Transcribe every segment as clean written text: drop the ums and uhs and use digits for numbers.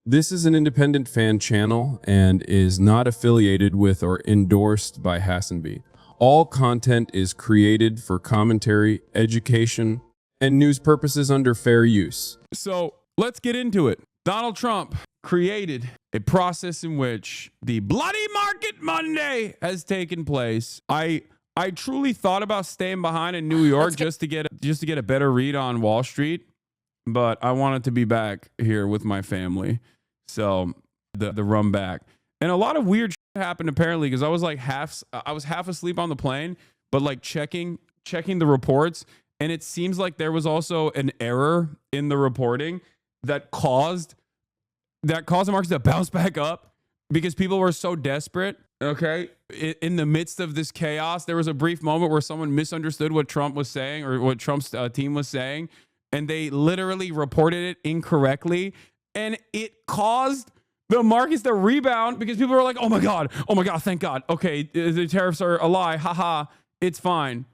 This is an independent fan channel and is not affiliated with or endorsed by Hassenby. All content is created for commentary, education, and news purposes under fair use. So let's get into it. Donald Trump created a process in which the Bloody Market Monday has taken place. I truly thought about staying behind in New York just to get a better read on Wall Street, but I wanted to be back here with my family. So the run back. And a lot of weird shit happened apparently because I was half asleep on the plane, but like checking the reports, and it seems like there was also an error in the reporting that caused the markets to bounce back up because people were so desperate. Okay. In the midst of this chaos, there was a brief moment where someone misunderstood what Trump was saying or what Trump's team was saying, and they literally reported it incorrectly. And it caused the markets to rebound because people were like, oh my God, thank God. Okay, the tariffs are a lie. Haha, it's fine.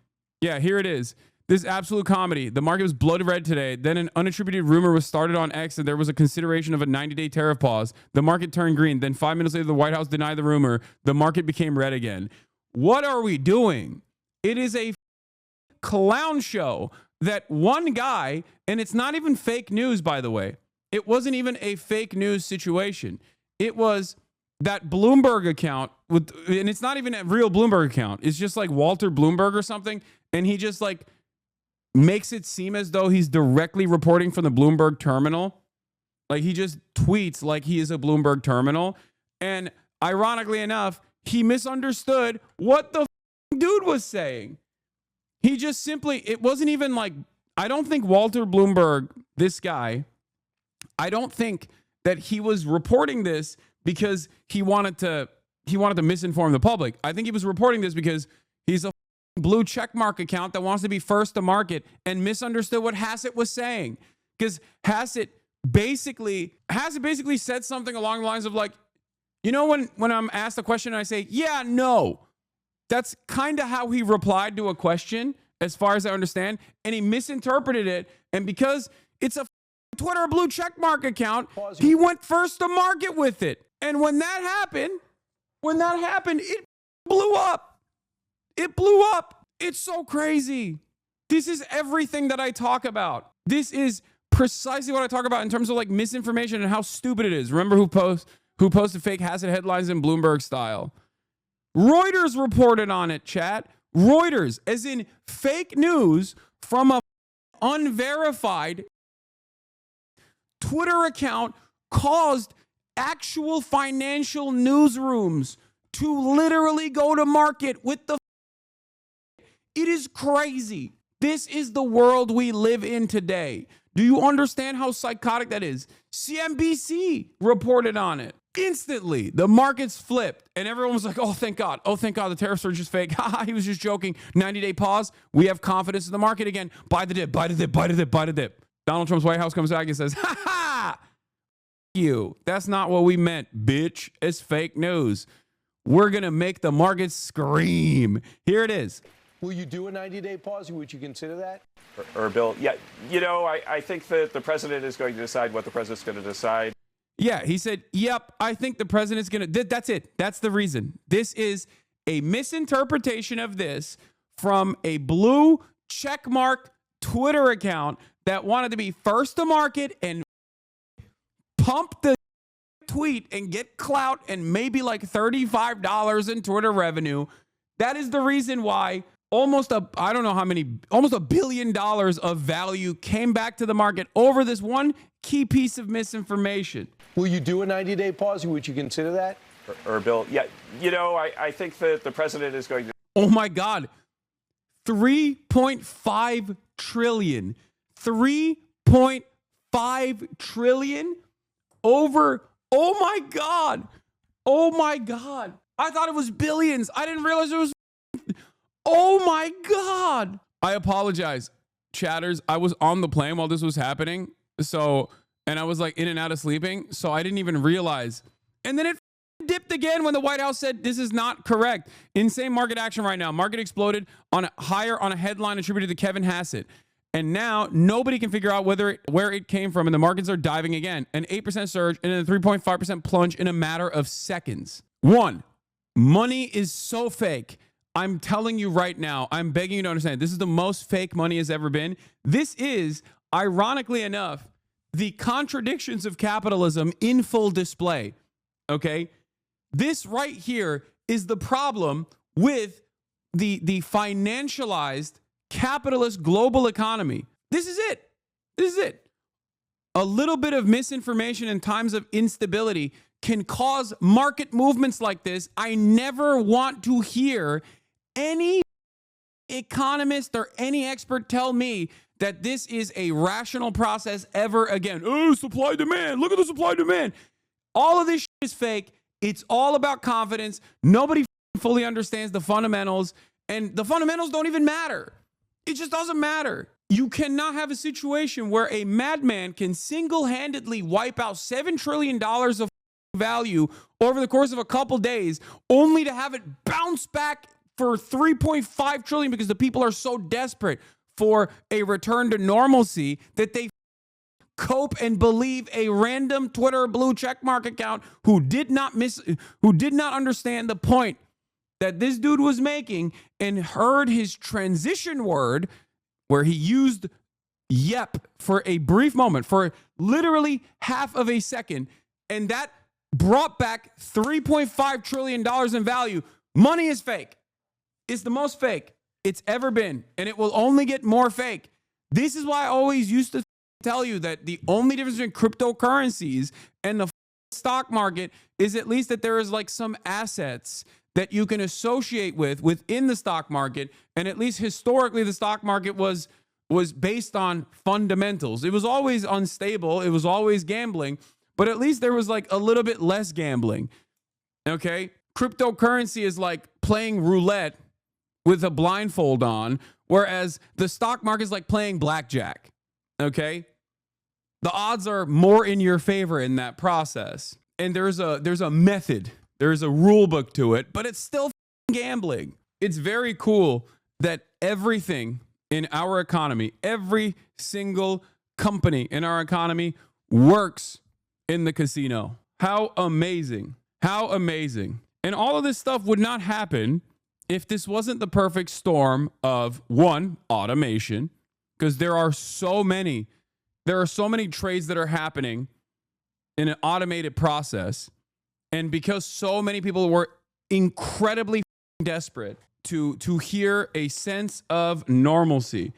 Yeah, here it is. This absolute comedy. The market was blood red today. Then an unattributed rumor was started on X and there was a consideration of a 90-day tariff pause. The market turned green. Then 5 minutes later, the White House denied the rumor. The market became red again. What are we doing? It is a clown show that one guy, and it's not even fake news, by the way. It wasn't even a fake news situation. It was that Bloomberg account and it's not even a real Bloomberg account. It's just like Walter Bloomberg or something. And he just like makes it seem as though he's directly reporting from the Bloomberg terminal. Like he just tweets like he is a Bloomberg terminal. And ironically enough, he misunderstood what the dude was saying. He just simply, it wasn't even like, I don't think Walter Bloomberg, this guy, I don't think that he was reporting this because he wanted to misinform the public. I think he was reporting this because he's a blue checkmark account that wants to be first to market and misunderstood what Hassett was saying. Because Hassett basically said something along the lines of like, you know, when I'm asked a question and I say, yeah, no. That's kind of how he replied to a question, as far as I understand. And he misinterpreted it. And because it's a Twitter blue checkmark account, he went first to market with it. And when that happened, it blew up. It blew up. It's so crazy. This is everything that I talk about. This is precisely what I talk about in terms of like misinformation and how stupid it is. Remember who posted fake Hassett headlines in Bloomberg style? Reuters reported on it, chat. Reuters, as in fake news from a unverified Twitter account, caused actual financial newsrooms to literally go to market with the. It is crazy. This is the world we live in today. Do you understand how psychotic that is? CNBC reported on it. Instantly, the markets flipped and everyone was like, oh, thank God. Oh, thank God. The tariffs are just fake. Haha, he was just joking. 90-day pause. We have confidence in the market again. Buy the dip, buy the dip, buy the dip, buy the dip. Donald Trump's White House comes back and says, ha ha, you. That's not what we meant, bitch. It's fake news. We're going to make the market scream. Here it is. Will you do a 90-day pause? Would you consider that? Or Bill, yeah, you know, I think that the president is going to decide what the president's going to decide. Yeah, he said, yep, I think the president's going to, that's it. That's the reason. This is a misinterpretation of this from a blue checkmark Twitter account that wanted to be first to market and pump the tweet and get clout and maybe like $35 in Twitter revenue. That is the reason why almost $1 billion of value came back to the market over this one key piece of misinformation. Will you do a 90-day pause? Would you consider that? Or Bill, yeah, you know, I think that the president is going to. Oh my God. 3.5 trillion. 3.5 trillion over. Oh my God. Oh my God. I thought it was billions. I didn't realize it was. Oh my God. I apologize, chatters. I was on the plane while this was happening. And I was like in and out of sleeping. So I didn't even realize. And then it dipped again when the White House said this is not correct. Insane market action right now. Market exploded on a headline attributed to Kevin Hassett. And now nobody can figure out where it came from, and the markets are diving again. An 8% surge and a 3.5% plunge in a matter of seconds. One, money is so fake. I'm telling you right now, I'm begging you to understand, this is the most fake money has ever been. This is, ironically enough, the contradictions of capitalism in full display. Okay? This right here is the problem with the financialized capitalist global economy. This is it. This is it. A little bit of misinformation in times of instability can cause market movements like this. I never want to hear any economist or any expert tell me that this is a rational process ever again. Oh, supply demand. Look at the supply demand. All of this shit is fake. It's all about confidence. Nobody fully understands the fundamentals, and the fundamentals don't even matter. It just doesn't matter. You cannot have a situation where a madman can single-handedly wipe out $7 trillion of value over the course of a couple days, only to have it bounce back for 3.5 trillion because the people are so desperate for a return to normalcy that they cope and believe a random Twitter blue checkmark account who did not understand the point that this dude was making and heard his transition word where he used yep for a brief moment, for literally half of a second, and that brought back $3.5 trillion in value. Money is fake. It's the most fake it's ever been, and it will only get more fake. This is why I always used to tell you that the only difference between cryptocurrencies and the stock market is at least that there is like some assets that you can associate within the stock market. And at least historically, the stock market was based on fundamentals. It was always unstable. It was always gambling, but at least there was like a little bit less gambling. Okay. Cryptocurrency is like playing roulette with a blindfold on, whereas the stock market is like playing blackjack. Okay. The odds are more in your favor in that process. And there's a method. There's a rule book to it, but it's still gambling. It's very cool that everything in our economy, every single company in our economy works in the casino. How amazing. How amazing. And all of this stuff would not happen if this wasn't the perfect storm of, one, automation, because there are so many trades that are happening in an automated process. And because so many people were incredibly desperate to hear a sense of normalcy.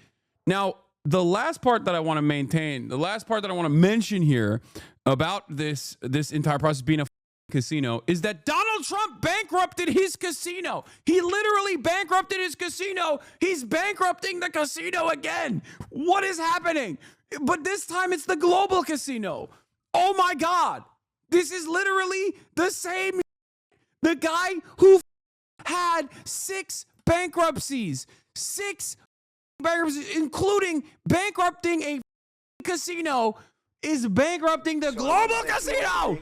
Now, the last part that I want to maintain, the last part that I want to mention here about this entire process being a casino is that Donald Trump bankrupted his casino. He literally bankrupted his casino. He's bankrupting the casino again. What is happening? But this time it's the global casino. Oh my God. This is literally the same. The guy who had 6 bankruptcies, including bankrupting a casino, is bankrupting the global casino.